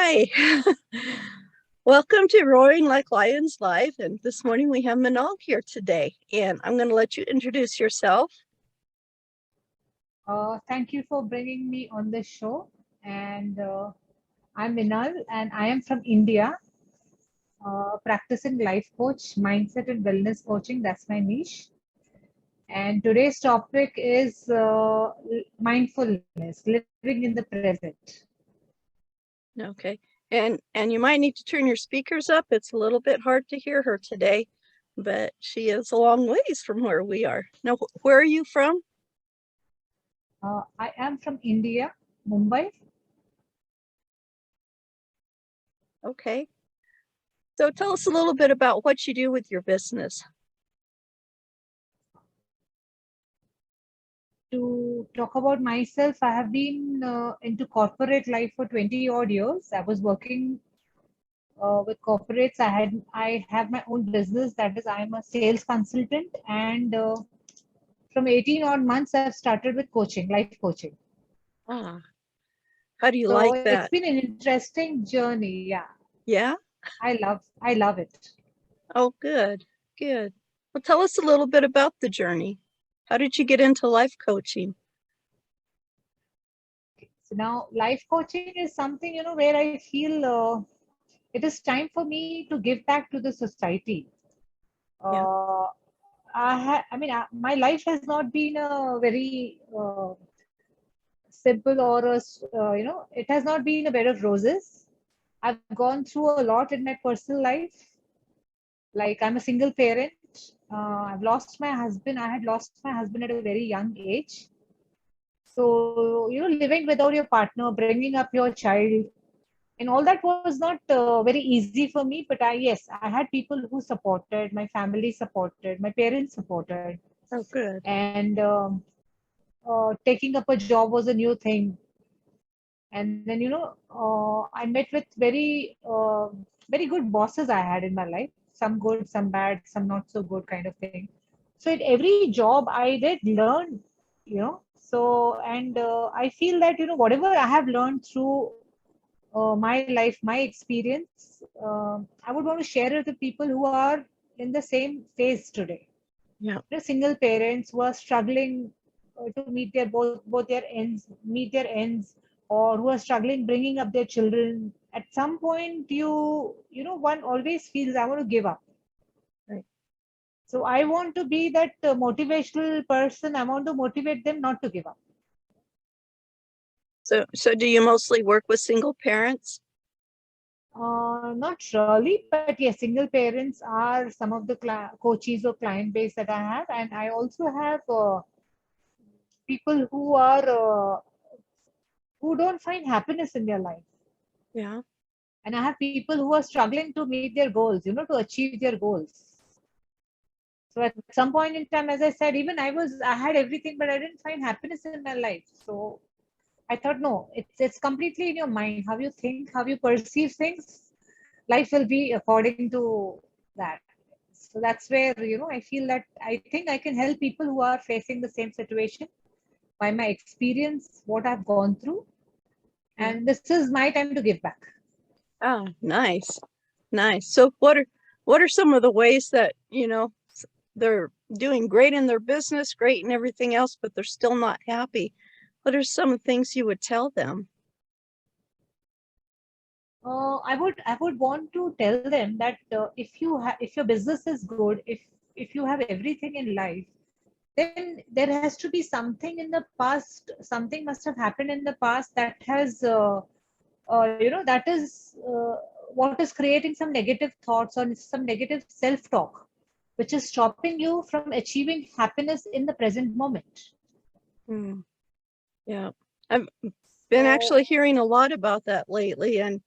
Hi. Welcome to Roaring Like Lions Live. And this morning we have Meenal here today. And I'm going to let you introduce yourself. Thank you for bringing me on the show. And I'm Meenal, and I am from India, practicing life coach, mindset, and wellness coaching. That's my niche. And today's topic is mindfulness, living in the present. Okay. And you might need to turn your speakers up. It's a little bit hard to hear her today, but she is a long ways from where we are. Now, where are you from? I am from India, Mumbai. Okay. So tell us a little bit about what you do with your business. To talk about myself, I have been into corporate life for 20 odd years. I was working with corporates. I have my own business. That is, I'm a sales consultant, and from 18 odd months, I've started with coaching, life coaching. Ah, how do you So like it's that? been an interesting journey. Yeah, Yeah? I love it. Oh, good. Good. Well, tell us a little bit about the journey. How did you get into life coaching? So now, life coaching is something where I feel it is time for me to give back to the society. Yeah. Uh, my life has not been a very simple or it has not been a bed of roses. I've gone through a lot in my personal life. Like, I'm a single parent. I've lost my husband. I had lost my husband at a very young age. So, living without your partner, bringing up your child, and all that was not very easy for me. But yes, I had people who supported, my family supported, my parents supported, Oh, good. and taking up a job was a new thing. And then I met with very good bosses I had in my life, some good, some bad, some not so good, kind of thing. So at every job I did learn, so, and I feel that whatever I have learned through my life, my experience, I would want to share it with people who are in the same phase today. Yeah. Single parents who are struggling to meet their both their ends, meet their ends, or who are struggling bringing up their children. At some point, one always feels, I want to give up. Right. So I want to be that motivational person. I want to motivate them not to give up. So do you mostly work with single parents? Not really, but yes, single parents are some of the coaches or client base that I have, and I also have people who don't find happiness in their life. Yeah. And I have people who are struggling to meet their goals, to achieve their goals. So at some point in time, as I said, even I had everything, but I didn't find happiness in my life. So I thought, no, it's completely in your mind. How you think, how you perceive things, life will be according to that. So that's where, I feel that I think I can help people who are facing the same situation by my experience, what I've gone through. Yeah. And this is my time to give back. Ah, nice. Nice. So what are some of the ways that, they're doing great in their business, great and everything else, but they're still not happy? What are some things you would tell them? I would want to tell them that if your business is good, if you have everything in life, then there has to be something in the past. Something must have happened in the past that has that is what is creating some negative thoughts or some negative self-talk, which is stopping you from achieving happiness in the present moment. Hmm. Yeah. I've been So actually hearing a lot about that lately, and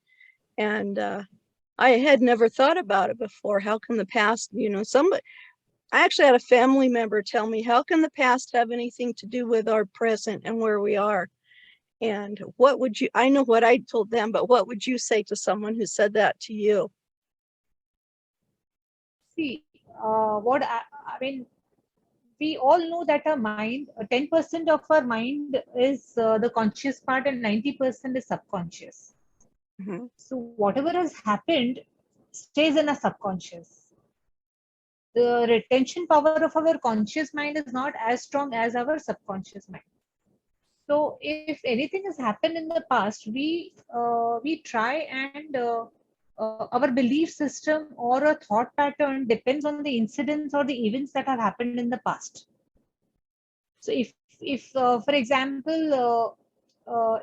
I had never thought about it before. How can the past, somebody, I actually had a family member tell me, how can the past have anything to do with our present and where we are? And what would you, I know what I told them, but what would you say to someone who said that to you? see, I mean, we all know that our mind, 10% of our mind is the conscious part and 90% is subconscious. Mhm. So whatever has happened stays in our subconscious. The retention power of our conscious mind is not as strong as our subconscious mind. So if anything has happened in the past, we try and our belief system or a thought pattern depends on the incidents or the events that have happened in the past. So if for example,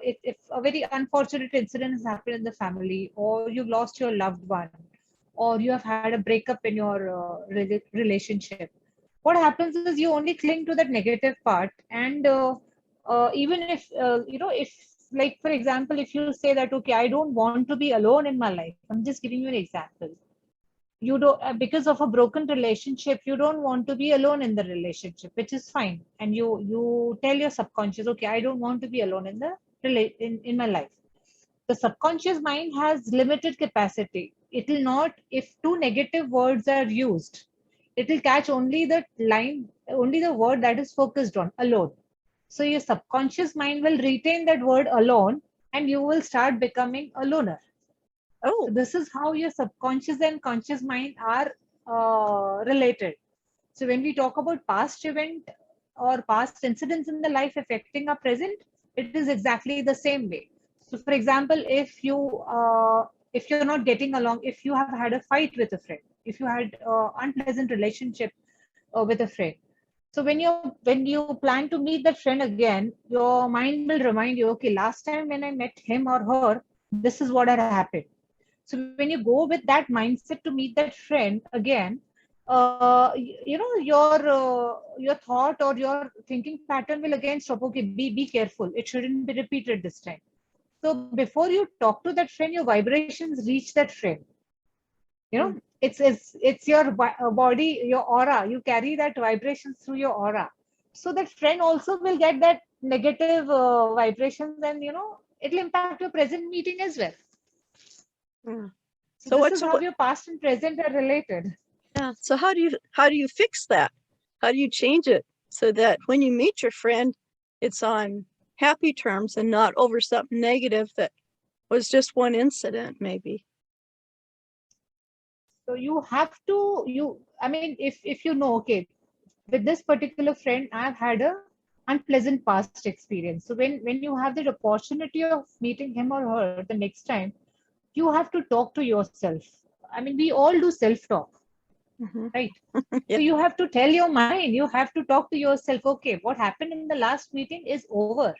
if a very unfortunate incident has happened in the family, or you've lost your loved one, or you have had a breakup in your relationship, what happens is you only cling to that negative part, and even if if, like for example, if you say that, okay, I don't want to be alone in my life. I'm just giving you an example. You don't, because of a broken relationship, you don't want to be alone in the relationship, which is fine, and you tell your subconscious, okay, I don't want to be alone in the in my life. The subconscious mind has limited capacity. It will not, if two negative words are used, it will catch only the line, only the word that is focused on, alone. So your subconscious mind will retain that word alone, and you will start becoming a loner. So Oh, this is how your subconscious and conscious mind are related. So when we talk about past event or past incidents in the life affecting our present, it is exactly the same way. So for example, if you're not getting along, if you have had a fight with a friend, if you had unpleasant relationship with a friend, so when you plan to meet that friend again, your mind will remind you, okay, last time when I met him or her, this is what had happened. So when you go with that mindset to meet that friend again, your thought or your thinking pattern will again stop. Okay, be careful. It shouldn't be repeated this time. So before you talk to that friend, your vibrations reach that friend. mm, It's your body, your aura. You carry that vibration through your aura. So that friend also will get that negative vibrations, and it'll impact your present meeting as well. mm. So So this what's is how what? your past and present are related. Yeah. So how do you fix that? How do you change it so that when you meet your friend, it's on happy terms and not over something negative that was just one incident, maybe? So you have to, I mean, if you know, okay, with this particular friend, I've had a unpleasant past experience. So when you have the opportunity of meeting him or her the next time, you have to talk to yourself. I mean, we all do self-talk, Hmm. right? Yeah. So you have to tell your mind, you have to talk to yourself, okay, what happened in the last meeting is over.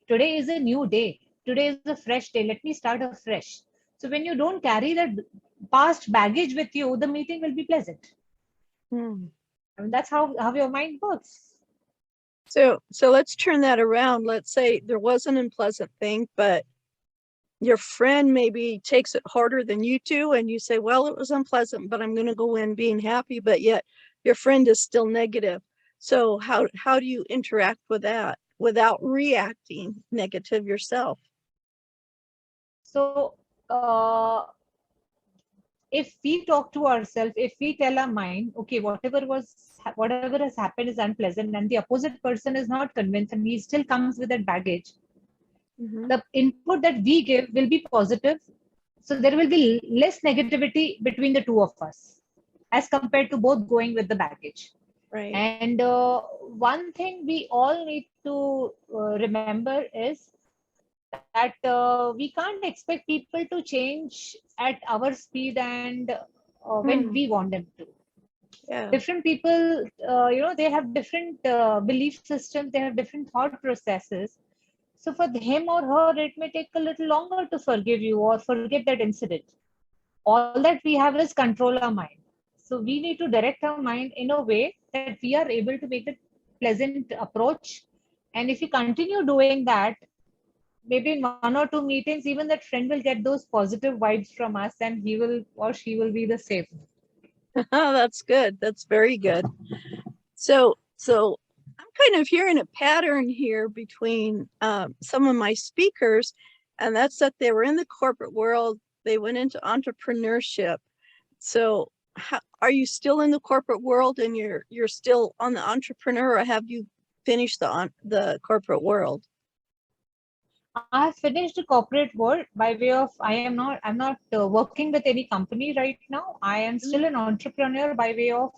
Today is a new day. Today is a fresh day. Let me start afresh. So when you don't carry that past baggage with you, the meeting will be pleasant. Hmm. I mean, that's how your mind works. So let's turn that around. Let's say there was an unpleasant thing, but your friend maybe takes it harder than you do, and you say, well, it was unpleasant, but I'm going to go in being happy, but yet your friend is still negative. So how do you interact with that without reacting negative yourself? So if we talk to ourselves, if we tell our mind, okay, whatever has happened is unpleasant, and the opposite person is not convinced, and he still comes with that baggage, Hmm. the input that we give will be positive. So there will be less negativity between the two of us as compared to both going with the baggage. Right. And one thing we all need to remember is that we can't expect people to change at our speed and when Hmm. we want them to. Yeah. Different people, they have different belief systems, they have different thought processes. So for him or her, it may take a little longer to forgive you or forget that incident. All that we have is control our mind. So we need to direct our mind in a way that we are able to make a pleasant approach. And if we continue doing that, maybe in one or two meetings, even that friend will get those positive vibes from us, and he will or she will be the same. That's good. That's very good. So I'm kind of hearing a pattern here between some of my speakers, and that's that they were in the corporate world, they went into entrepreneurship. So are you still in the corporate world and you're still on the entrepreneur, or have you finished the corporate world? I have finished the corporate world by way of I'm not working with any company right now. I am still Mm. an entrepreneur by way of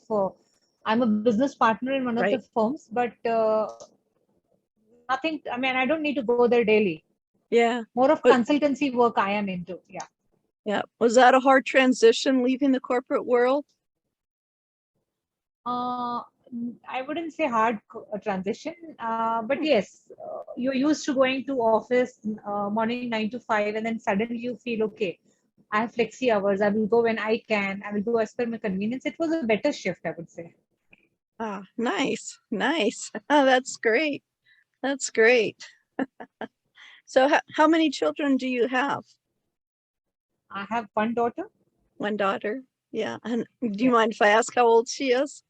I'm a business partner in one of the Right. firms, but nothing. I mean, I don't need to go there daily. Yeah. More of But consultancy work I am into. Yeah. yeah. Was that a hard transition leaving the corporate world? Uh, I wouldn't say hard transition, but yes, you're used to going to office morning 9 to 5, and then suddenly you feel okay. I have flexi hours. I will go when I can. I will go as per my convenience. It was a better shift, I would say. Ah, nice. Nice. Oh, that's great. That's great. So how many children do you have? I have one daughter. One daughter. Yeah. And do you Yeah. mind if I ask how old she is?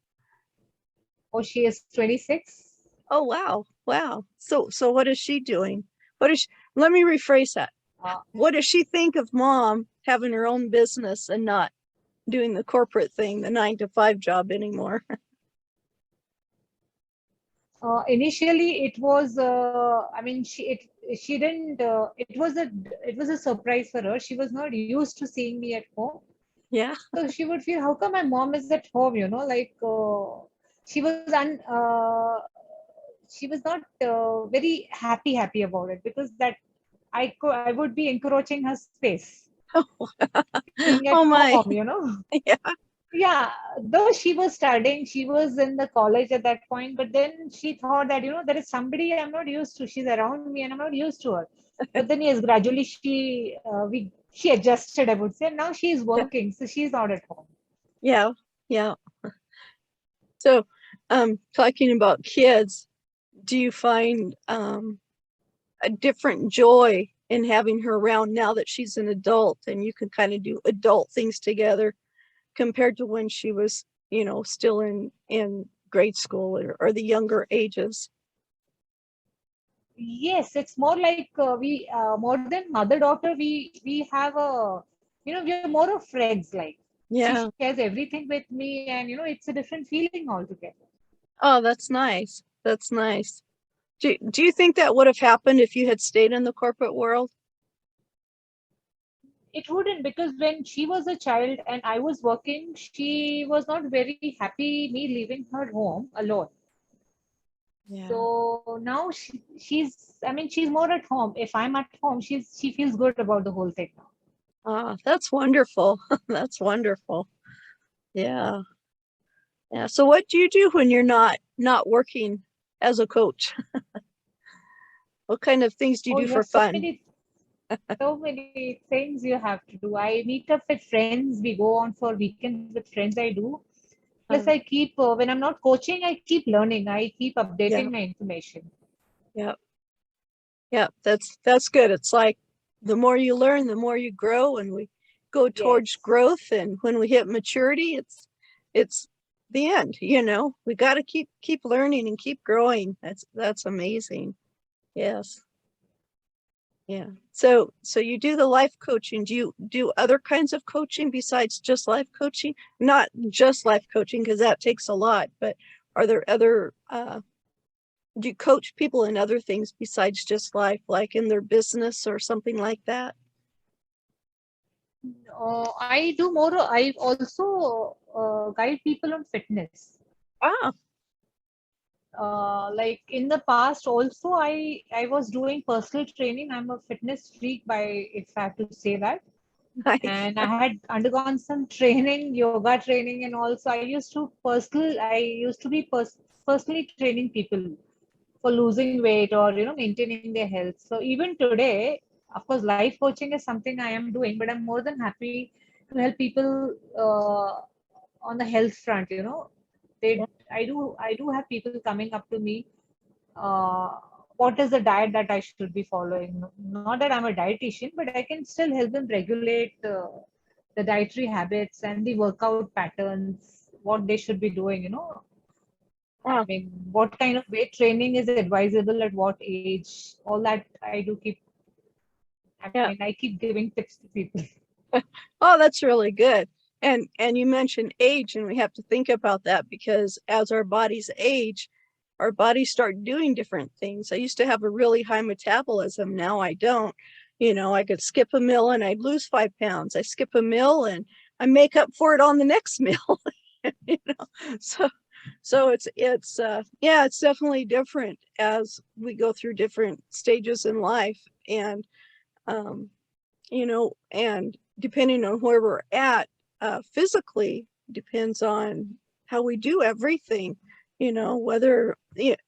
Oh, she is 26. Oh, wow. Wow. So what is she doing? What is she, let me rephrase that. Uh, What does she think of mom having her own business and not doing the corporate thing, the 9 to 5 job anymore? Initially, it was. I mean, she didn't. It was a surprise for her. She was not used to seeing me at home. Yeah. So she would feel, how come my mom is at home? Like she was she was not very happy about it, because that I would be encroaching her space being at Oh my. home. Yeah. Yeah, though she was studying, she was in the college at that point, but then she thought that, there is somebody I'm not used to. She's around me and I'm not used to her. But then, yes, gradually she adjusted, I would say. Now she's working, so she's not at home. Yeah. Yeah. So, talking about kids, do you find a different joy in having her around now that she's an adult and you can kind of do adult things together compared to when she was, still in grade school or the younger ages? Yes, it's more like we more than mother daughter. We have we are more of friends. Like, she Yeah. shares everything with me, and it's a different feeling altogether. Oh, that's nice. That's nice. Do you think that would have happened if you had stayed in the corporate world? It wouldn't, because when she was a child and I was working, she was not very happy me leaving her home alone. Yeah. So now I mean, she's more at home. If I'm at home, she feels good about the whole thing now. Ah, that's wonderful. That's wonderful. Yeah. Yeah. So what do you do when you're not working as a coach? What kind of things do you Oh, do you for have so fun? many things you have to do. I meet up with friends. We go on for weekends with friends. I do. Plus, Uh, I keep when I'm not coaching, I keep learning. I keep yeah. updating my information. Yeah. Yeah. That's good. It's like the more you learn, the more you grow, and we go towards Yes. growth. And when we hit maturity, it's the end. We got to keep learning and keep growing. That's amazing. Yes. Yeah. So you do the life coaching. Do you do other kinds of coaching besides just life coaching? Not just life coaching, because that takes a lot, but are there other do you coach people in other things besides just life, like in their business or something like that? I do more. I also guide people on fitness. Ah, Like in the past, also I was doing personal training. I'm a fitness freak, by if I have to say that. nice. And I had undergone some training, yoga training, and also I used to be personally training people for losing weight, or maintaining their health. So even today, of course, life coaching is something I am doing, but I'm more than happy to help people on the health front. Yeah. I do have people coming up to me. uh, what is the diet that I should be following? Not that I'm a dietitian, but I can still help them regulate the dietary habits and the workout patterns, what they should be doing. I Ah, mean, what kind of weight training is advisable at what age? All that I do keep. I yeah. mean, I keep giving tips to people. Oh, that's really good. And you mentioned age, and we have to think about that because as our bodies age, our bodies start doing different things. I used to have a really high metabolism. Now I don't. I could skip a meal and I'd lose 5 pounds. I skip a meal and I make up for it on the next meal. you know, so yeah, it's definitely different as we go through different stages in life. And um, and depending on where we're at physically depends on how we do everything, whether,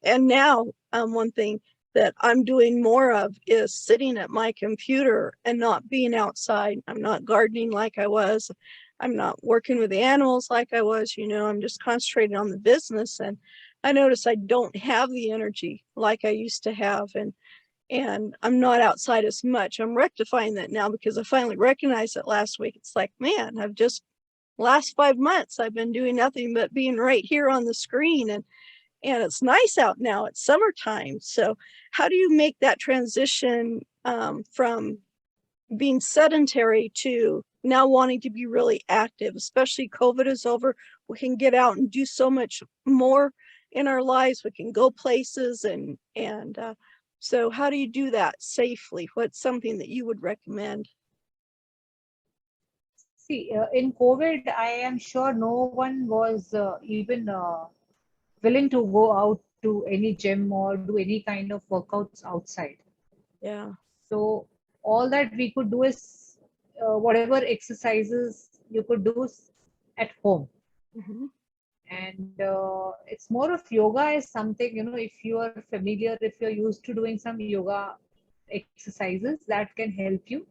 and now one thing that I'm doing more of is sitting at my computer and not being outside. I'm not gardening like I was. I'm not working with the animals like I was, I'm just concentrating on the business. And I notice I don't have the energy like I used to have. And I'm not outside as much. I'm rectifying that now because I finally recognized it last week. It's like, man, last 5 months, I've been doing nothing but being right here on the screen. And it's nice out now. It's summertime. So how do you make that transition from being sedentary to now wanting to be really active, especially COVID is over? We can get out and do so much more in our lives. We can go places and so how do you do that safely? What's something that you would recommend? See, in COVID, I am sure no one was even willing to go out to any gym or do any kind of workouts outside. Yeah. So all that we could do is whatever exercises you could do at home. Mm-hmm. And it's more of yoga is something, if you are familiar, if you're used to doing some yoga exercises, that can help you.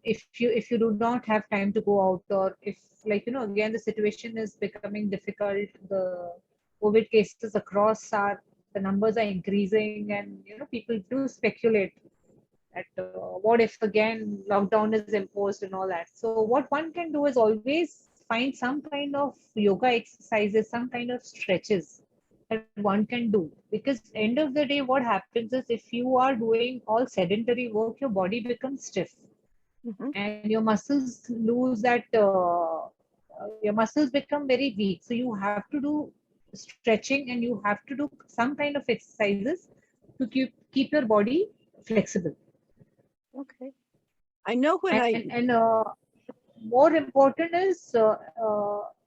If you do not have time to go out, or if, like, again, the situation is becoming difficult, the COVID cases across the numbers are increasing, and people do speculate that what if again lockdown is imposed and all that. So what one can do is always find some kind of yoga exercises, some kind of stretches that one can do. Because end of the day, what happens is, if you are doing all sedentary work, your body becomes stiff Mm-hmm. and your muscles lose that. Your muscles become very weak. So you have to do stretching and you have to do some kind of exercises to keep your body flexible. Okay. I know when And more important is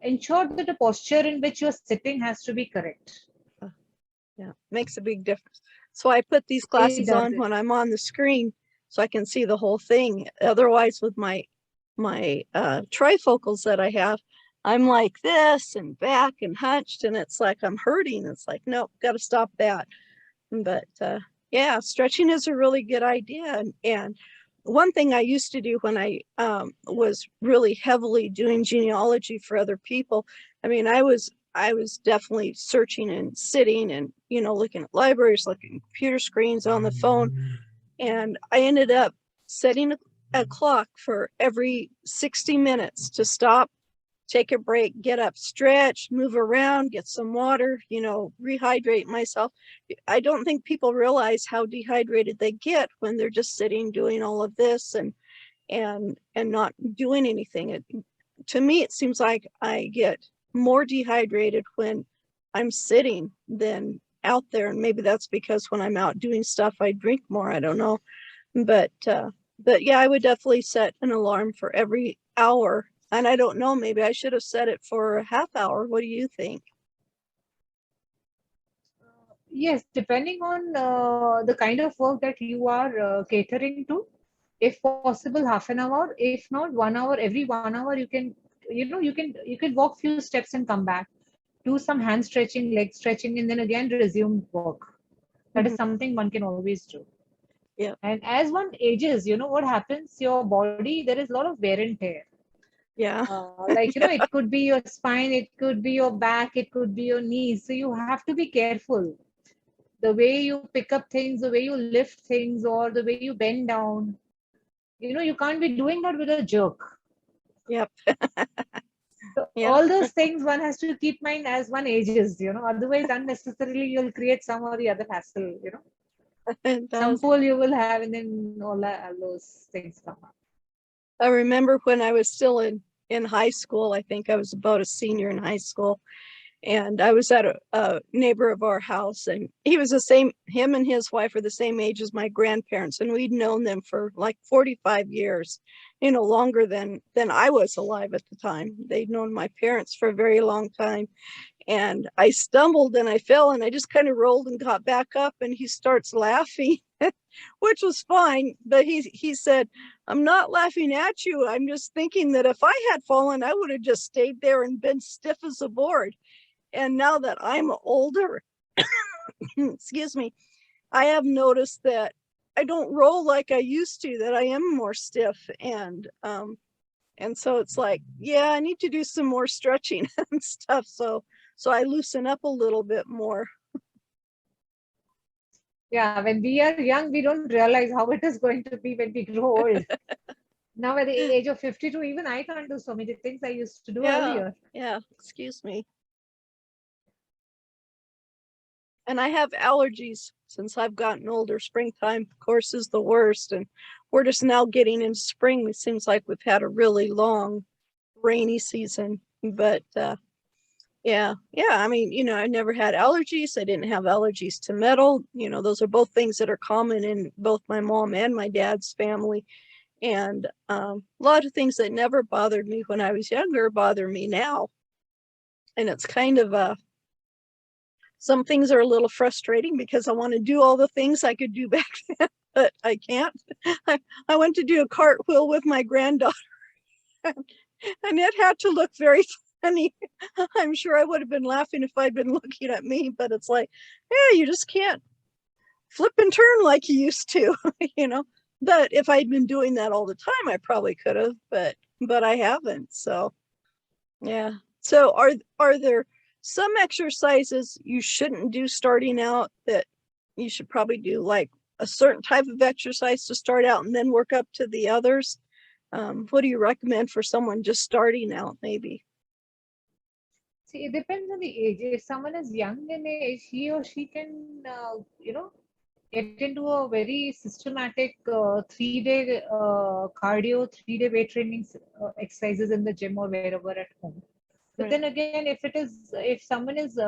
ensure that the posture in which you're sitting has to be correct. uh, yeah, makes a big difference. So I put these It glasses does on it. when I'm on the screen so I can see the whole thing. Otherwise, with my trifocals that I have, I'm like this and back and hunched, and it's like I'm hurting. It's like, nope, got to stop that. But yeah, stretching is a really good idea. And one thing I used to do when I was really heavily doing genealogy for other people, I mean, I was definitely searching and sitting and looking at libraries, looking at computer screens on the phone, and I ended up setting a clock for every 60 minutes to stop, take a break, get up, stretch, move around, get some water, rehydrate myself. I don't think people realize how dehydrated they get when they're just sitting doing all of this and not doing anything. To me, it seems like I get more dehydrated when I'm sitting than out there. And maybe that's because when I'm out doing stuff, I drink more. I don't know. But yeah, I would definitely set an alarm for every hour. And I don't know, maybe I should have set it for a half hour. What do you think? Yes, depending on the kind of work that you are catering to, if possible, half an hour. If not, 1 hour. Every 1 hour, you can walk few steps and come back, do some hand stretching, leg stretching, and then again resume work. That is Mhm. something one can always do. Yeah, And as one ages, what happens? Your body, there is a lot of wear and tear. yeah, Like, it could be your spine, it could be your back, it could be your knees. So you have to be careful. The way you pick up things, the way you lift things, or the way you bend down. You can't be doing that with a jerk. yep, So yeah. all those things one has to keep mind as one ages. Otherwise unnecessarily you'll create some or the other hassle. It Some does. pull you will have, and then all those things come up. I remember when I was still in high school, I think I was about a senior in high school, And I was at a neighbor of our house, and he was the same, him and his wife are the same age as my grandparents, and we'd known them for like 45 years, longer than I was alive at the time. They'd known my parents for a very long time. And I stumbled and I fell and I just kind of rolled and got back up, and he starts laughing, which was fine. But he said, "I'm not laughing at you. I'm just thinking that if I had fallen, I would have just stayed there and been stiff as a board. And now that I'm older," excuse me, "I have noticed that I don't roll like I used to, that I am more stiff." And so it's like, yeah, I need to do some more stretching and stuff. So I loosen up a little bit more. Yeah, when we are young, we don't realize how it is going to be when we grow old. Now, at the age of 52, even I can't do so many things I used to do Yeah, earlier. yeah, excuse me. And I have allergies since I've gotten older. Springtime, of course, is the worst. And we're just now getting into spring. It seems like we've had a really long rainy season. But yeah, I mean, I never had allergies. I didn't have allergies to metal. Those are both things that are common in both my mom and my dad's family. And a lot of things that never bothered me when I was younger bother me now. And it's kind of some things are a little frustrating because I want to do all the things I could do back then, but I can't. I went to do a cartwheel with my granddaughter, and it had to look very funny. I'm sure I would have been laughing if I'd been looking at me, but it's like, yeah, you just can't flip and turn like you used to, you know. But if I'd been doing that all the time, I probably could have, but I haven't. So yeah. So are there some exercises you shouldn't do starting out that you should probably do, like a certain type of exercise to start out and then work up to the others? What do you recommend for someone just starting out, maybe? See, it depends on the age. If someone is young in age, he or she can, get into a very systematic 3 day cardio, 3 day weight training exercises in the gym or wherever at home. But Right. then again, if someone is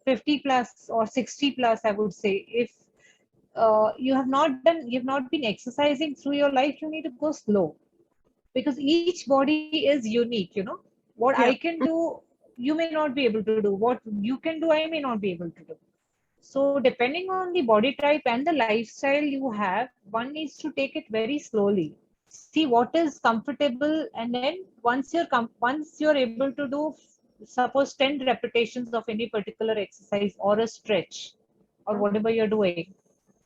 50 plus or 60 plus, I would say, if you've not been exercising through your life, you need to go slow, because each body is unique. What I Yeah. can do, you may not be able to do. What you can do, I may not be able to do. So depending on the body type and the lifestyle you have, one needs to take it very slowly. See what is comfortable, and then once you're able to do, suppose 10 repetitions of any particular exercise or a stretch or whatever you're doing,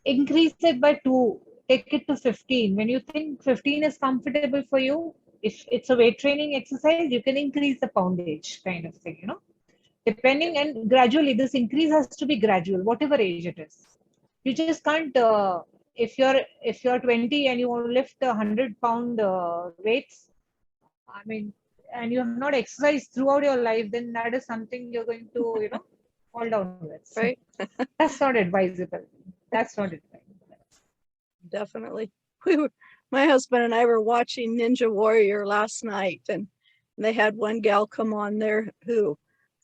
increase it by 2, take it to 15. When you think 15 is comfortable for you, if it's a weight training exercise, you can increase the poundage kind of thing. Depending, and gradually this increase has to be gradual, whatever age it is. You just can't if you're 20 and you want to lift 100 pound weights, I mean, and you have not exercised throughout your life, then that is something you're going to fall down with. Right. That's not advisable. That's not advisable. Definitely. We were, my husband and I were watching Ninja Warrior last night, and they had one gal come on there who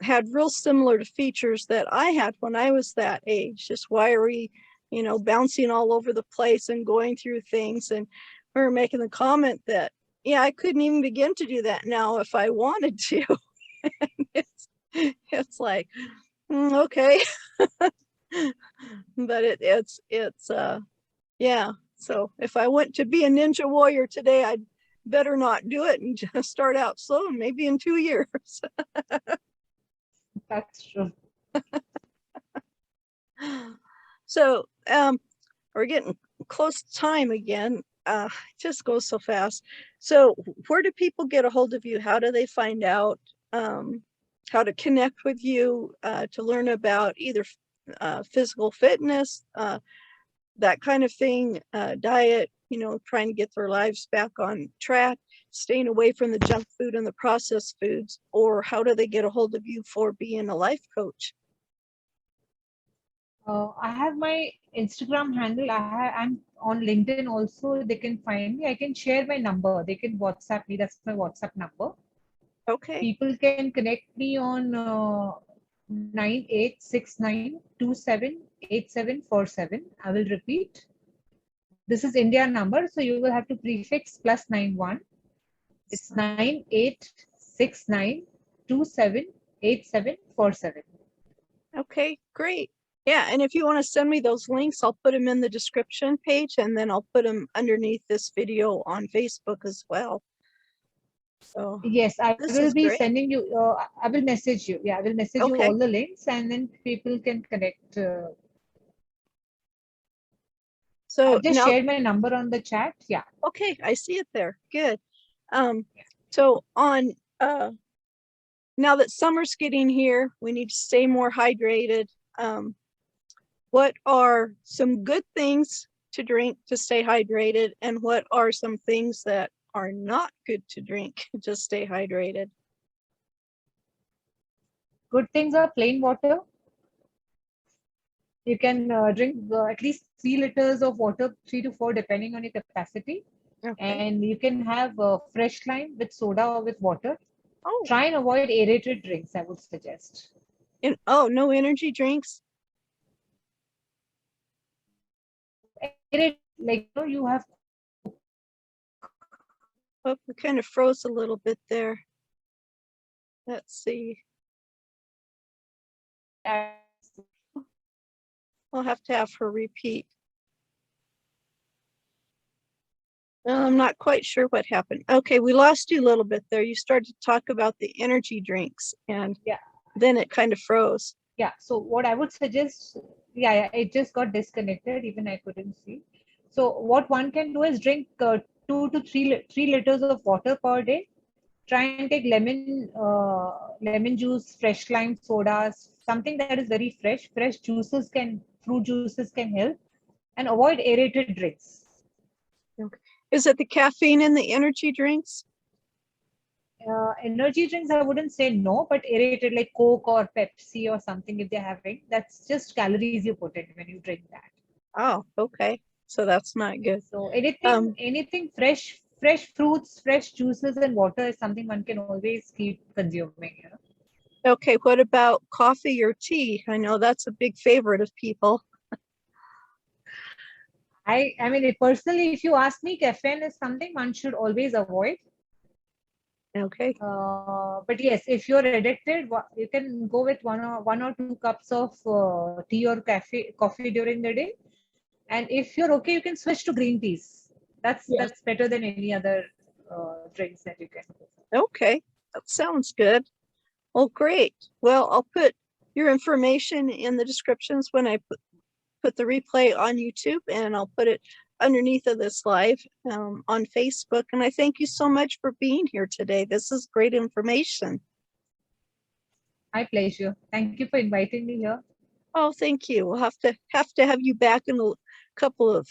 had real similar to features that I had when I was that age, just wiry, bouncing all over the place and going through things. And we were making the comment that, yeah, I couldn't even begin to do that now if I wanted to. it's like, okay. But it's yeah. So if I went to be a ninja warrior today, I'd better not do it and just start out slow, and maybe in 2 years. That's true. So we're getting close to time again. It just goes so fast. So where do people get a hold of you? How do they find out how to connect with you, to learn about either physical fitness, that kind of thing, diet, trying to get their lives back on track, staying away from the junk food and the processed foods? Or how do they get a hold of you for being a life coach? I have my Instagram handle. I'm on LinkedIn also. They can find me. I can share my number. They can WhatsApp me. That's my WhatsApp number. Okay. People can connect me on 9869278747. I will repeat. This is India number, so you will have to prefix +91. It's 9869278747. Okay, great. Yeah, and if you want to send me those links, I'll put them in the description page, and then I'll put them underneath this video on Facebook as well. So Yes, I this will is be great. sending you. I will message you. Yeah, I will message you Okay, all the links, and then people can connect. so I've just now, shared my number on the chat. Yeah. okay, I see it there. Good. So on now that summer's getting here, we need to stay more hydrated. What are some good things to drink to stay hydrated, and what are some things that are not good to drink to stay hydrated? Good things are plain water. You can drink at least 3 liters of water, 3 to 4, depending on your capacity. Okay. And you can have fresh lime with soda or with water. Oh, Try and avoid aerated drinks, I would suggest. and oh, no energy drinks? Aerated, like you have Oh, we kind of froze a little bit there. Let's see. I'll have to have her repeat. I'm not quite sure what happened. Okay, we lost you a little bit there. You started to talk about the energy drinks, and yeah. then it kind of froze. Yeah, so what I would suggest, yeah, it just got disconnected, even I couldn't see. So what one can do is drink 2 to 3 liters of water per day. Try and take lemon juice, fresh lime sodas, something that is very fresh. Fresh juices can, fruit juices can help, and avoid aerated drinks. Okay. Is it the caffeine in the energy drinks? Energy drinks, I wouldn't say no, but aerated like Coke or Pepsi or something if they're having, that's just calories you put in when you drink that. Oh, okay. So that's not good. So anything fresh, fresh fruits, fresh juices, and water is something one can always keep consuming. Okay, what about coffee or tea? I know that's a big favorite of people. I mean, personally, if you ask me, caffeine is something one should always avoid. Okay. But yes, if you're addicted, you can go with one or 2 cups of tea or coffee during the day. And if you're okay, you can switch to green teas. Yes. That's better than any other drinks that you can. Okay, that sounds good. Well, great. Well, I'll put your information in the descriptions when I put the replay on YouTube, and I'll put it underneath of this live on Facebook. And I thank you so much for being here today. This is great information. My pleasure. Thank you for inviting me here. Oh, thank you. We'll have to have you back in a couple of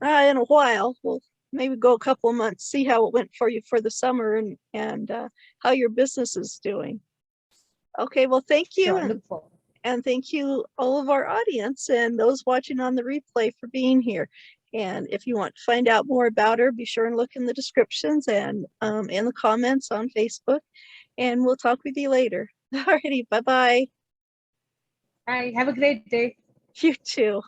in a while. We'll maybe go a couple of months, see how it went for you for the summer, and how your business is doing. Okay, well, thank you, Sure, look forward. and thank you all of our audience and those watching on the replay for being here. And if you want to find out more about her, be sure and look in the descriptions and in the comments on Facebook. And we'll talk with you later. Alrighty, bye-bye. Bye. Have a great day. You too.